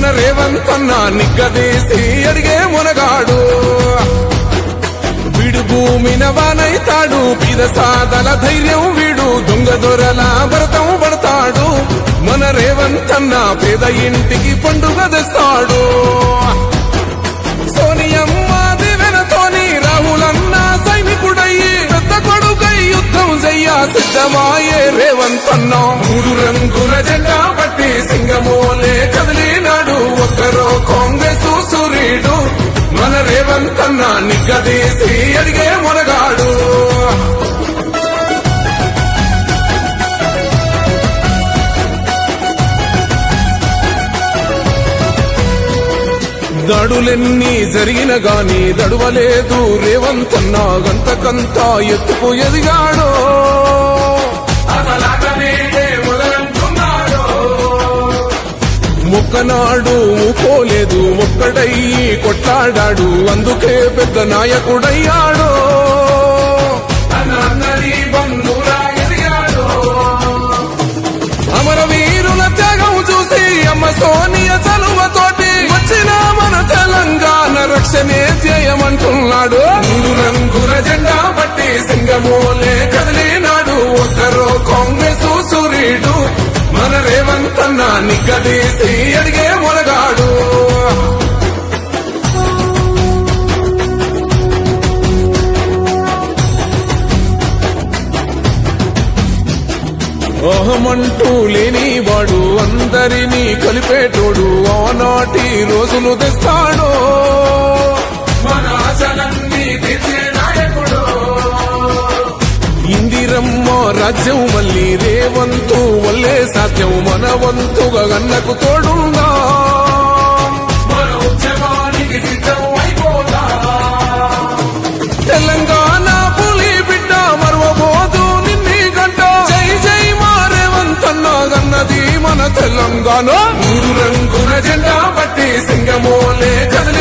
మన రేవంతన్న నిగ్గదీసి అడిగే మునగాడు వీడు భూమిన వానైతాడు పీద సాదల ధైర్యం వీడు దొంగ దొరల భరతం పడతాడు మన రేవంతన్న పేద ఇంటికి పండుగ తెస్తాడు సోనియమ్మ దివెనతోని రాహులన్న సైనికుడయ్యి పెద్ద కొడుకై యుద్ధం చెయ్య సిద్ధమాయే రేవంతన్న మూడు రంగుల జెండా పట్టి సింగమోలే కదిలినాడు ఒక్కరో కాంగ్రెస్ సూర్యుడు మన రేవంతన్న నిగ్గదీసి అడిగే మునగాడు దాడులెన్ని జరిగిన గాని దడువలేదు రేవంతన్న గంతకంతా ఎత్తుకు ఎదిగాడో మొక్కనాడు ఊకోలేదు ఒక్కడయ్యి కొట్లాడాడు అందుకే పెద్ద నాయకుడయ్యాడు అమరవీరుల త్యాగం చూసి అమ్మ సోనియ చలువతోటి వచ్చిన మన తెలంగాణ రక్షణే చేయమంటున్నాడు మూడు రంగుల జెండా పట్టి సింగమోలే కదిలినాడు ఒక్కరో కాంగ్రెస్ సూర్యుడు మన రేవంతన్న నిగ్గదీసి అడిగే మునగాడు అహమంటూ లేనివాడు అందరినీ కలిపేటోడు ఆనాటి రోజులు తెస్తాడు మన ఆశలన్నీ తీర్చే నాయకుడు ఇందిరమ్మ రాజ్యం మళ్ళీ రేవంతు వల్లే సాధ్యం మన వంతుగా గన్నకు తోడుందా మన ఉద్యమానికి సిద్ధం అయిపోతా తెలంగాణ పులి బిడ్డ మరవబోదు నిన్ని గంట జై జై మా రేవంతన్న గన్నది మన తెలంగాణ మూడు రంగుల జెండా పట్టి సింగమోలే కదిలి